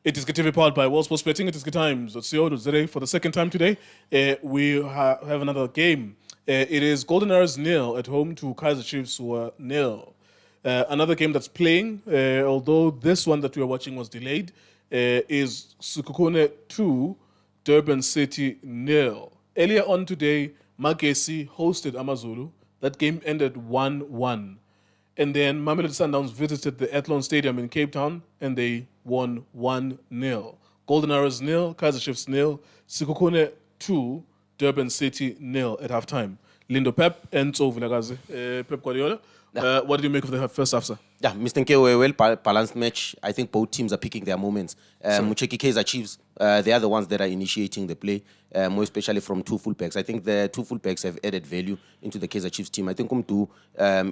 It is TV powered by World Sports Betting. It is Times.co.za. For the second time today, we have another game. It is Golden Arrows nil at home to Kaizer Chiefs who are nil. Another game that's playing, although this one that we are watching was delayed, is Sukukune 2, Durban City nil. Earlier on today, Magesi hosted Amazulu. That game ended 1-1. And then Mamelodi Sundowns visited the Athlone Stadium in Cape Town and they won 1-0. Golden Arrows nil, Kaizer Chiefs nil, Sikukune 2, Durban City nil at halftime. Lindo Pep and Tso Pep Guardiola. What did you make of the first half, sir? Yeah, Mr. Nke, a well-balanced match. I think both teams are picking their moments. Mucheki Kaizer Chiefs, they are the ones that are initiating the play, more especially from two fullbacks. I think the two fullbacks have added value into the Kaizer Chiefs team. I think Umdu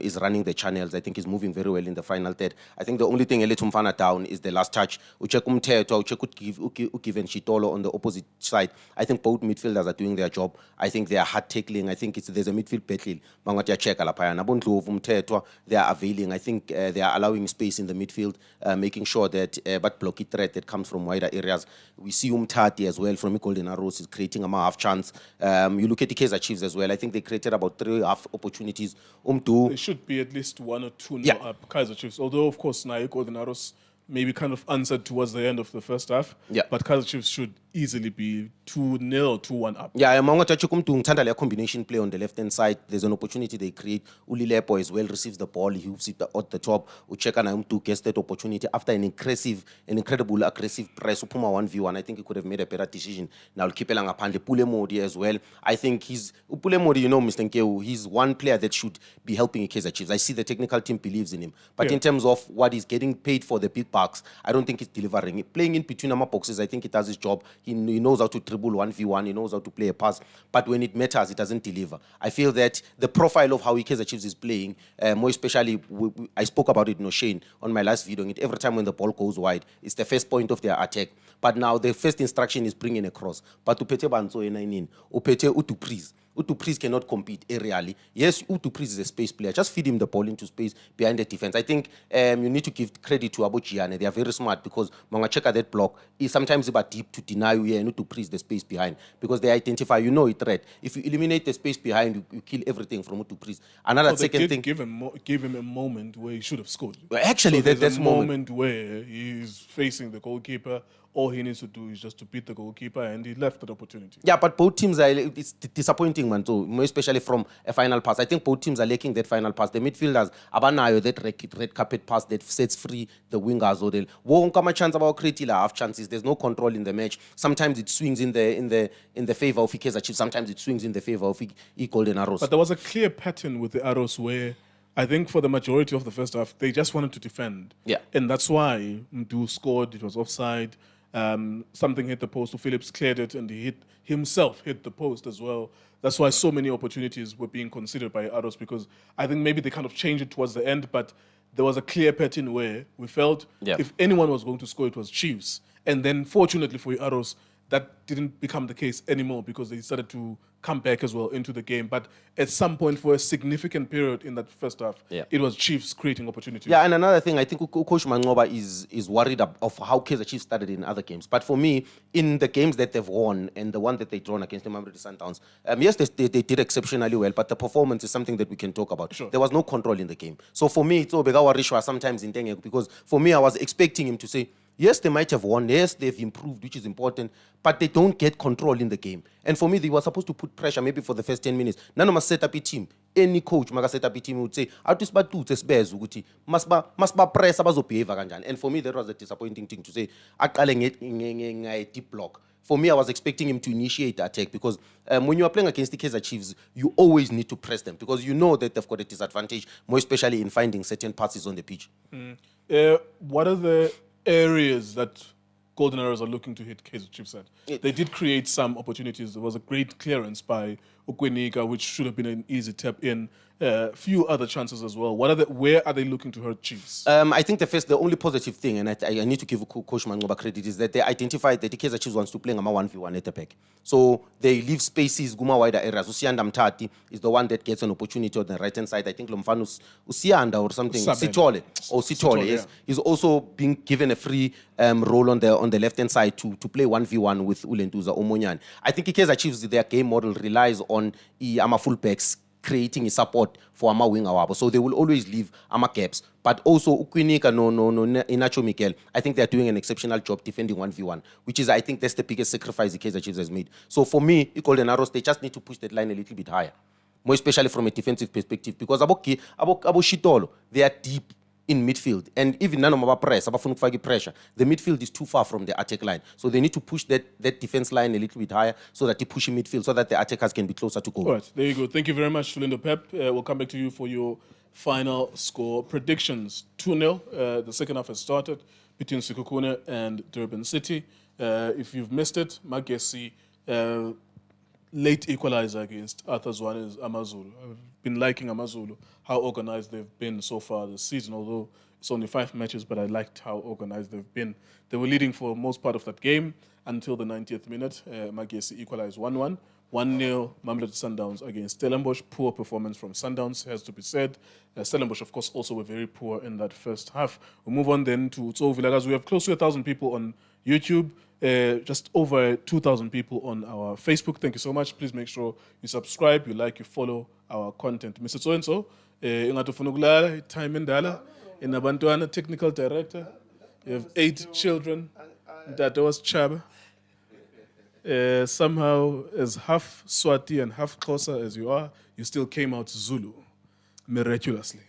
is running the channels. I think he's moving very well in the final third. I think the only thing Eletumfana down is the last touch. Uchek Umteto, Uchek Given Chitolo on the opposite side. I think both midfielders are doing their job. I think they are hard tackling. I think there's a midfield battle. Mangatia Cheka Lapaya, Nabontu Umteto, they are availing. I think they are allowing space in the midfield, making sure that but blocky threat that comes from wider areas. We see Umtati as well from Golden Arrows is creating a half chance. You look at the Kaizer Chiefs as well. I think they created about 3 half opportunities. There should be at least 1 or 2 up Kaizer Chiefs. Although of course Golden Arrows maybe kind of answered towards the end of the first half. Yeah. But Kaizer Chiefs should easily be 2-0, 2-1 up. Yeah, among a combination play on the left-hand side. There's an opportunity they create. Ulilepo as well receives the ball. He hoops it at the top. Ucheka Naumtu gets that opportunity after an incredible aggressive press. Upuma 1v1. I think he could have made a better decision. Now keep Pande Pule Modi as well. I think Pule Modi, Mr. Nkeu, he's one player that should be helping Kaizer Chiefs. I see the technical team believes in him. But in terms of what he's getting paid for the big bucks, I don't think he's delivering. Playing in between our boxes, I think he does his job. He knows how to dribble 1v1. He knows how to play a pass. But when it matters, it doesn't deliver. I feel that the profile of how Kaizer Chiefs is playing, more especially, I spoke about it, Shane, on my last video. Every time when the ball goes wide, it's the first point of their attack. But now the first instruction is bringing across. But Upete Banzo in Upete Utupris. Utupris cannot compete aerially. Yes, Utupris is a space player. Just feed him the ball into space behind the defense. I think you need to give credit to Abuchiane. They are very smart because Mangacheka that block is sometimes about deep to deny you and Utupris the space behind because they identify, a threat. If you eliminate the space behind, you kill everything from Utupris. Another second thing. Give him a moment where he should have scored. Well, actually, so that's a moment where he's facing the goalkeeper. All he needs to do is just to beat the goalkeeper, and he left that opportunity. Yeah, but both teams it's disappointing, man. So, more especially from a final pass. I think both teams are lacking that final pass. The midfielders, Abanayo, that red carpet pass that sets free the wingers. Or won't come a chance about creating half chances. There's no control in the match. Sometimes it swings in the favor of Kaizer Chiefs. Sometimes it swings in the favor of Golden Arrows. But there was a clear pattern with the Arrows where I think for the majority of the first half, they just wanted to defend. Yeah. And that's why Mdu scored. It was offside. Something hit the post. Phillips cleared it, and he himself hit the post as well. That's why so many opportunities were being considered by Arrows, because I think maybe they kind of changed it towards the end, but there was a clear pattern where we felt if anyone was going to score, it was Chiefs. And then fortunately for Arrows, that didn't become the case anymore because they started to come back as well into the game. But at some point, for a significant period in that first half, it was Chiefs creating opportunities. Yeah, and another thing, I think Coach Mangoba is worried of how Kaizer Chiefs started in other games. But for me, in the games that they've won and the one that they drawn against the Mamelodi Sundowns, yes, they did exceptionally well, but the performance is something that we can talk about. Sure. There was no control in the game. So for me, it's Obegawa Rishwa sometimes in Tenge, because for me, I was expecting him to say, yes, they might have won. Yes, they've improved, which is important, but they don't get control in the game. And for me, they were supposed to put pressure maybe for the first 10 minutes. None of us set up a team. Any coach must set up a team would say, must press and for me, that was a disappointing thing to say. A deep block. For me, I was expecting him to initiate the attack because when you are playing against the Kaizer Chiefs, you always need to press them because you know that they've got a disadvantage, more especially in finding certain passes on the pitch. What are the areas that Golden Arrows are looking to hit Kaizer Chiefs at? They did create some opportunities. There was a great clearance by Ukwinika, which should have been an easy tap in. Few other chances as well. Where are they looking to hurt Chiefs? I think the only positive thing, and I need to give Coach Mangoba credit, is that they identified that the Kaizer Chiefs wants to play Ngama 1v1 at the back. So they leave spaces, Guma wider areas. Usianda Mtati is the one that gets an opportunity on the right hand side. I think Lomfano Usianda or something. Sitole. Or Sitole, yes. Yeah. He's also being given a free role on the left hand side to play 1v1 with Ulentuza Omonyan. I think Kaizer Chiefs, their game model relies on Ama fullbacks creating a support for Ama winger wabo. So they will always leave Ama gaps. But also Ukwinika no Inacho Mikel, I think they're doing an exceptional job defending 1v1, which is, I think that's the biggest sacrifice the Kaizer Chiefs has made. So for me, Golden Arrows, they just need to push that line a little bit higher. More especially from a defensive perspective. Because Abo Shitolo, they are deep in midfield. And even none of our pressure, the midfield is too far from the attack line. So they need to push that defense line a little bit higher so that they push in midfield so that the attackers can be closer to goal. All right, there you go. Thank you very much, Lindo Pep. We'll come back to you for your final score predictions. 2-0. The second half has started between Sekhukhune and Durban City. If you've missed it, Magesi late equalizer against Arthur Zwane's Amazulu. I've been liking Amazulu, how organized they've been so far this season, although it's only 5 matches, but I liked how organized they've been. They were leading for most part of that game until the 90th minute. Magesi equalized 1-1. 1-0 Mamelodi Sundowns against Stellenbosch. Poor performance from Sundowns, has to be said. Stellenbosch, of course, also were very poor in that first half. We'll move on then to Tso Vilakazi. We have close to 1,000 people on YouTube. Just over 2,000 people on our Facebook. Thank you so much. Please make sure you subscribe, you like, you follow our content. Mr. So-and-so, ingatufuna ukulala, time indala, inabantwana, technical director. You have 8 children. That was Chaba. Somehow, as half Swati and half Xhosa as you are, you still came out Zulu, miraculously.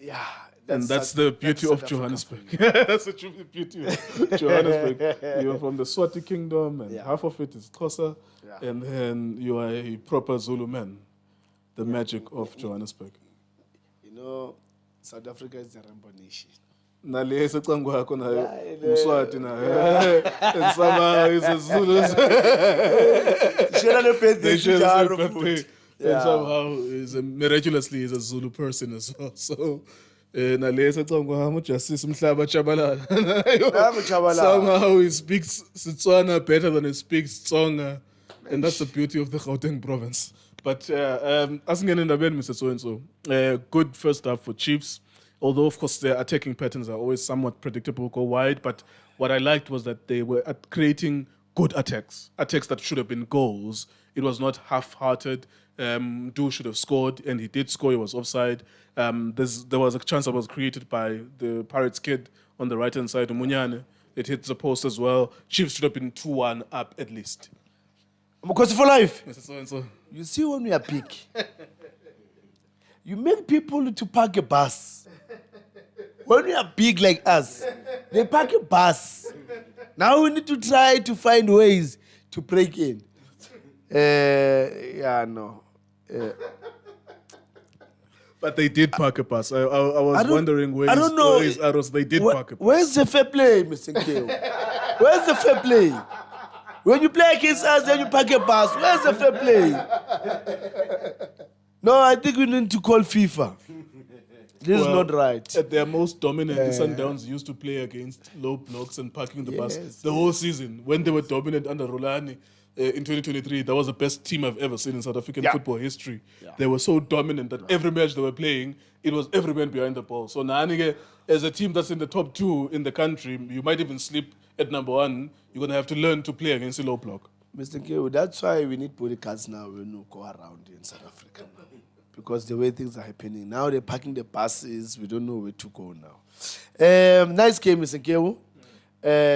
Yeah. And that's the beauty of Johannesburg. That's the beauty of Johannesburg. You're from the Swati kingdom, and half of it is Xhosa, and then you are a proper Zulu man. The magic of Johannesburg. You know, South Africa is the Rambo nation. And somehow he's a Zulu. And somehow miraculously he's a Zulu person as well. So somehow he speaks Setswana better than he speaks Tsonga, and that's the beauty of the Gauteng province. But Mr. So-and-so, good first half for Chiefs, although of course their attacking patterns are always somewhat predictable, go wide. But what I liked was that they were creating good attacks that should have been goals. It was not half-hearted. Du should have scored, and he did score. He was offside. There was a chance that was created by the Pirates kid on the right-hand side, Munyane. It hit the post as well. Chiefs should have been 2-1 up at least. Because for life. Mr. So-and-so. You see, when we are big, you make people to park a bus. When we are big like us, they park a bus. Now we need to try to find ways to break in. But they did park a bus. I was wondering where is Arrows. They did park a bus. Where's the fair play, Mr. Nkeo? Where's the fair play? When you play against us, then you park a bus. Where's the fair play? No, I think we need to call FIFA. This is not right. At their most dominant, the Sundowns used to play against low blocks and parking the bus the whole season. When they were dominant under Rolani in 2023, that was the best team I've ever seen in South African football history. They were so dominant that every match they were playing, it was every man behind the ball. So Naanige, as a team that's in the top 2 in the country, you might even sleep at number 1. You're going to have to learn to play against a low block. Mr. Nkeo, that's why we need bodyguards now when we go around in South Africa. Because the way things are happening. Now they're parking the buses. We don't know where to go now. Nice game, Mr. Nkeo.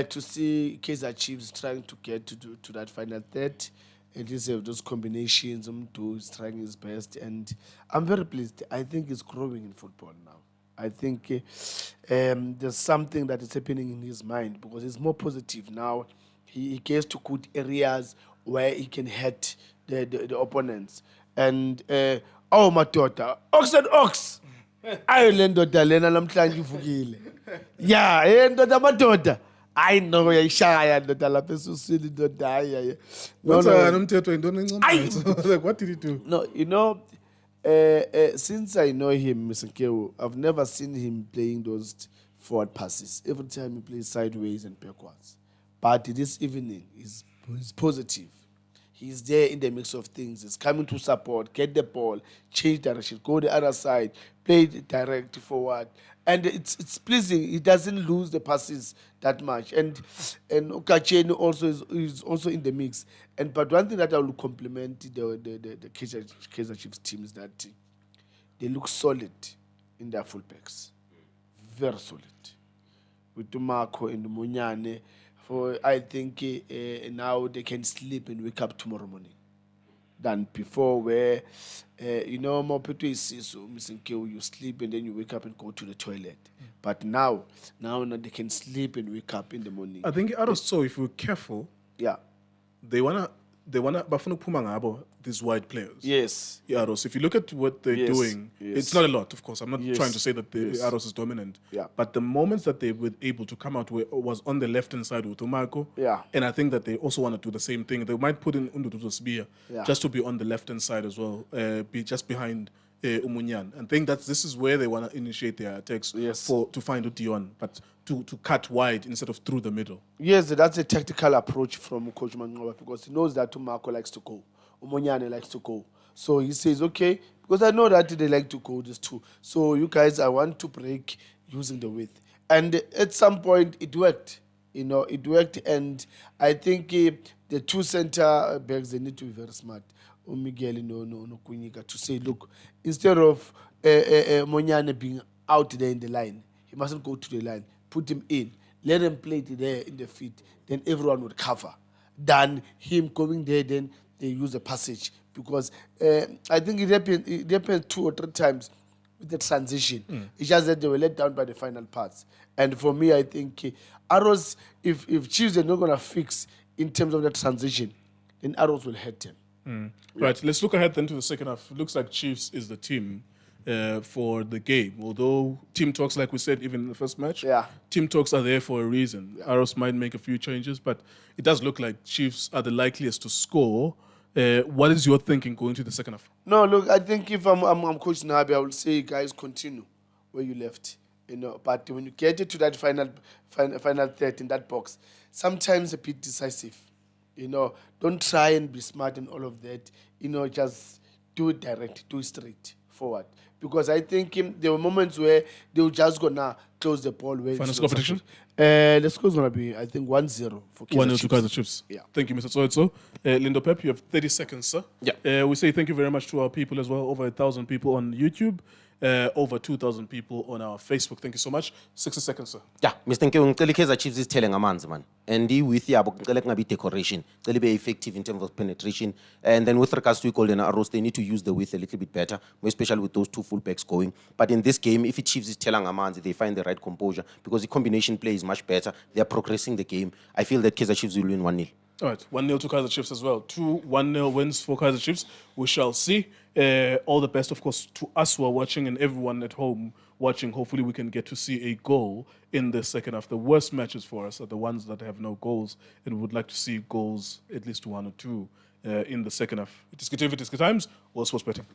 To see Kaizer Chiefs trying to get to that final third. At least have those combinations. Is trying his best. And I'm very pleased. I think it's growing in football now. I think there's something that is happening in his mind because he's more positive now. He gets to good areas where he can hurt the opponents. And oh, my daughter, ox and ox. I Lindo Tso lena namhlanje uvukile. Yeah, ndoda madoda. I know uyayishaya ndoda lapha esuswini ndoda hayi. What's umthetho yintoni encomekayo? Like, what did he do? No, you know, since I know him, Mr. Nkewu, I've never seen him playing those forward passes. Every time he plays sideways and backwards. But this evening, he's positive. He's there in the mix of things. He's coming to support, get the ball, change direction, go the other side, play direct forward. And it's pleasing. He doesn't lose the passes that much. And Okacheni also is also in the mix. But one thing that I will compliment the Kaizer Chiefs team is that they look solid in their fullbacks. Very solid. With Marco and Munyane, for I think now they can sleep and wake up tomorrow morning than before, where more people so missing kill, you sleep and then you wake up and go to the toilet. But now they can sleep and wake up in the morning. I think so if we're careful, Yeah. they wanna bafuna ukuphuma ngabo these wide players. Yes. Yeah, Aros, if you look at what they're Yes, doing, yes. it's not a lot, of course. I'm not Yes, trying to say that the yes. Aros is dominant. Yeah. But the moments that they were able to come out with was on the left-hand side with Umarco. Yeah. And I think that they also want to do the same thing. They might put in Undu Spear Yeah. just to be on the left-hand side as well, be just behind Umunyan. And think that this is where they want to initiate their attacks Yes. to find Dion, but to cut wide instead of through the middle. Yes, that's a tactical approach from Coach Mangoba because he knows that Marco likes to go. Umunyane likes to go. So he says, okay, because I know that they like to go, these two. So you guys, I want to break using the width. And at some point, it worked. It worked. And I think the two center backs, they need to be very smart. Miguel no Kunyika to say, look, instead of Monyane being out there in the line, he mustn't go to the line. Put him in. Let him play it there in the feet. Then everyone would cover. Than him going there, then they use a passage. Because I think it happened 2 or 3 times with the transition. It's just that they were let down by the final parts. And for me, I think Arrows, if Chiefs are not going to fix in terms of the transition, then Arrows will hurt them. Right, let's look ahead then to the second half. It looks like Chiefs is the team for the game. Although team talks, like we said, even in the first match, team talks are there for a reason. Yeah. Arrows might make a few changes, but it does look like Chiefs are the likeliest to score. What is your thinking going to the second half? No, look, I think if I'm Coach Nabi, I will say, guys, continue where you left. But when you get it to that final third in that box, sometimes a bit decisive. Don't try and be smart and all of that. Just do it direct, do it straight forward. Because I think there were moments where they were just gonna close the ball. Final score prediction? The score is gonna be, I think, 1-0 for Kaizer 1-0 to Kaizer Chiefs. Yeah. Thank you, Mr. Tso. Lindo Pep, you have 30 seconds, sir. Yeah. We say thank you very much to our people as well. Over 1,000 people on YouTube. Over 2,000 people on our Facebook. Thank you so much. 60 seconds, sir. Yeah, Mr. Nkewu, ngicela Kaizer Chiefs is telling amanzi man. And with yabo ngicela kungabi decoration. Ngicela be effective in terms of penetration. And then with regards to Golden Arrows, they need to use the width a little bit better, more especially with those two fullbacks going. But in this game, if Chiefs is telling amanzi, they find the right composure because the combination play is much better. They are progressing the game. I feel that Kaizer Chiefs will win 1-0. All right, 1-0 to Kaizer Chiefs as well. 2 1-0 wins for Kaizer Chiefs. We shall see. All the best, of course, to us who are watching and everyone at home watching. Hopefully, we can get to see a goal in the second half. The worst matches for us are the ones that have no goals, and we would like to see goals, at least 1 or 2, in the second half. It is good times. All sports betting.